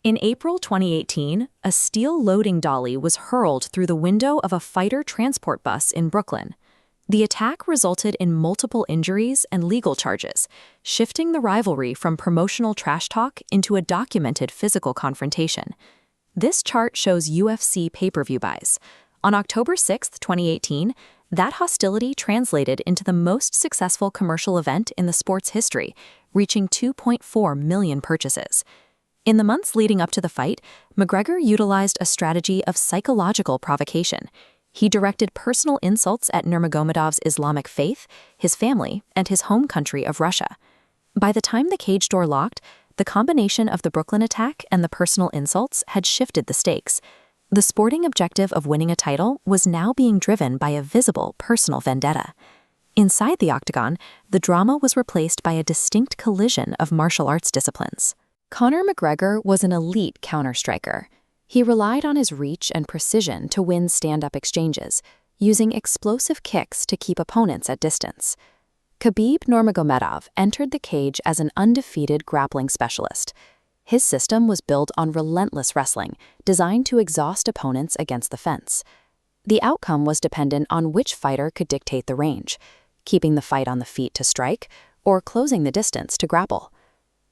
In April 2018, a steel loading dolly was hurled through the window of a fighter transport bus in Brooklyn. The attack resulted in multiple injuries and legal charges, shifting the rivalry from promotional trash talk into a documented physical confrontation. This chart shows UFC pay-per-view buys. On October 6, 2018, that hostility translated into the most successful commercial event in the sport's history, reaching 2.4 million purchases. In the months leading up to the fight, McGregor utilized a strategy of psychological provocation. He directed personal insults at Nurmagomedov's Islamic faith, his family, and his home country of Russia. By the time the cage door locked, the combination of the Brooklyn attack and the personal insults had shifted the stakes. The sporting objective of winning a title was now being driven by a visible personal vendetta. Inside the octagon, the drama was replaced by a distinct collision of martial arts disciplines. Conor McGregor was an elite counter-striker. He relied on his reach and precision to win stand-up exchanges, using explosive kicks to keep opponents at distance. Khabib Nurmagomedov entered the cage as an undefeated grappling specialist. His system was built on relentless wrestling, designed to exhaust opponents against the fence. The outcome was dependent on which fighter could dictate the range, keeping the fight on the feet to strike, or closing the distance to grapple.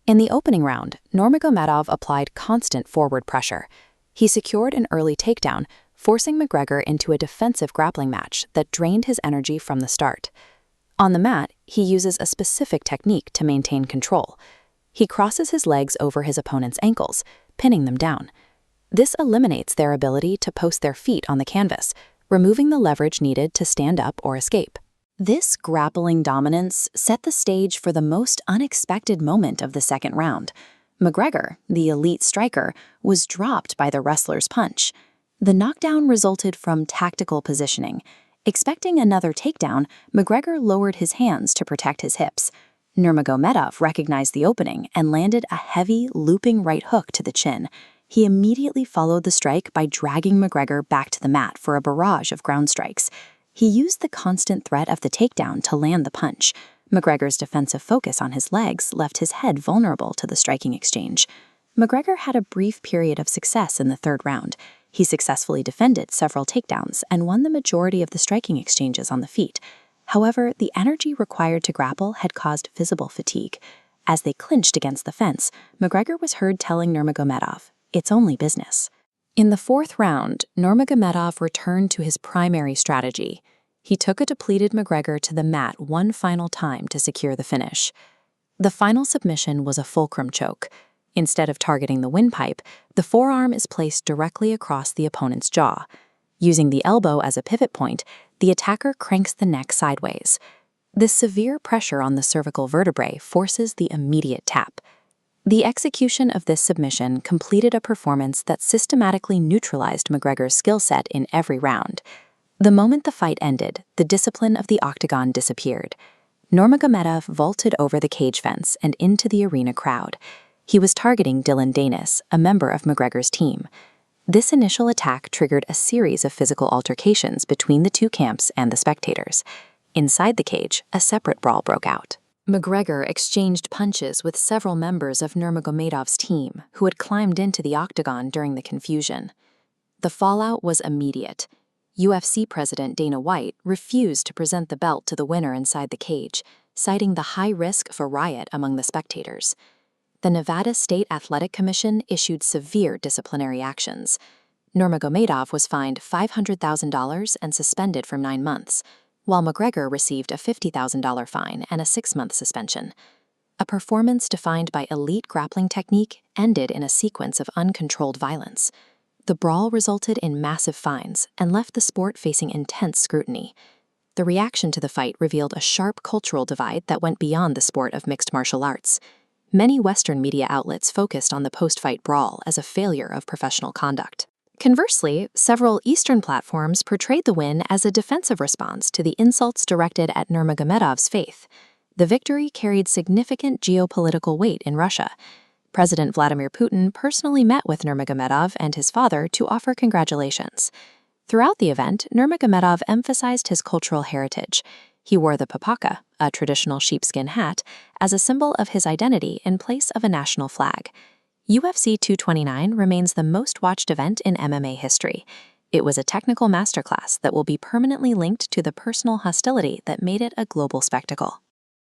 In the opening round, Nurmagomedov applied constant forward pressure. He secured an early takedown, forcing McGregor into a defensive grappling match that drained his energy from the start. On the mat, he uses a specific technique to maintain control. He crosses his legs over his opponent's ankles, pinning them down. This eliminates their ability to post their feet on the canvas, removing the leverage needed to stand up or escape. This grappling dominance set the stage for the most unexpected moment of the second round. McGregor, the elite striker, was dropped by the wrestler's punch. The knockdown resulted from tactical positioning. Expecting another takedown, McGregor lowered his hands to protect his hips. Nurmagomedov recognized the opening and landed a heavy, looping right hook to the chin. He immediately followed the strike by dragging McGregor back to the mat for a barrage of ground strikes. He used the constant threat of the takedown to land the punch. McGregor's defensive focus on his legs left his head vulnerable to the striking exchange. McGregor had a brief period of success in the third round. He successfully defended several takedowns and won the majority of the striking exchanges on the feet. However, the energy required to grapple had caused visible fatigue. As they clinched against the fence, McGregor was heard telling Nurmagomedov, "It's only business." In the fourth round, Nurmagomedov returned to his primary strategy. He took a depleted McGregor to the mat one final time to secure the finish. The final submission was a fulcrum choke. Instead of targeting the windpipe, the forearm is placed directly across the opponent's jaw. Using the elbow as a pivot point, the attacker cranks the neck sideways. This severe pressure on the cervical vertebrae forces the immediate tap. The execution of this submission completed a performance that systematically neutralized McGregor's skill set in every round. The moment the fight ended, the discipline of the octagon disappeared. Nurmagomedov vaulted over the cage fence and into the arena crowd. He was targeting Dylan Danis, a member of McGregor's team. This initial attack triggered a series of physical altercations between the two camps and the spectators. Inside the cage, a separate brawl broke out. McGregor exchanged punches with several members of Nurmagomedov's team who had climbed into the octagon during the confusion. The fallout was immediate. UFC President Dana White refused to present the belt to the winner inside the cage, citing the high risk of a riot among the spectators. The Nevada State Athletic Commission issued severe disciplinary actions. Nurmagomedov was fined $500,000 and suspended for 9 months, while McGregor received a $50,000 fine and a 6-month suspension. A performance defined by elite grappling technique ended in a sequence of uncontrolled violence. The brawl resulted in massive fines and left the sport facing intense scrutiny. The reaction to the fight revealed a sharp cultural divide that went beyond the sport of mixed martial arts. Many Western media outlets focused on the post-fight brawl as a failure of professional conduct. Conversely, several Eastern platforms portrayed the win as a defensive response to the insults directed at Nurmagomedov's faith. The victory carried significant geopolitical weight in Russia. President Vladimir Putin personally met with Nurmagomedov and his father to offer congratulations. Throughout the event, Nurmagomedov emphasized his cultural heritage. He wore the papaka, a traditional sheepskin hat, as a symbol of his identity in place of a national flag. UFC 229 remains the most watched event in MMA history. It was a technical masterclass that will be permanently linked to the personal hostility that made it a global spectacle.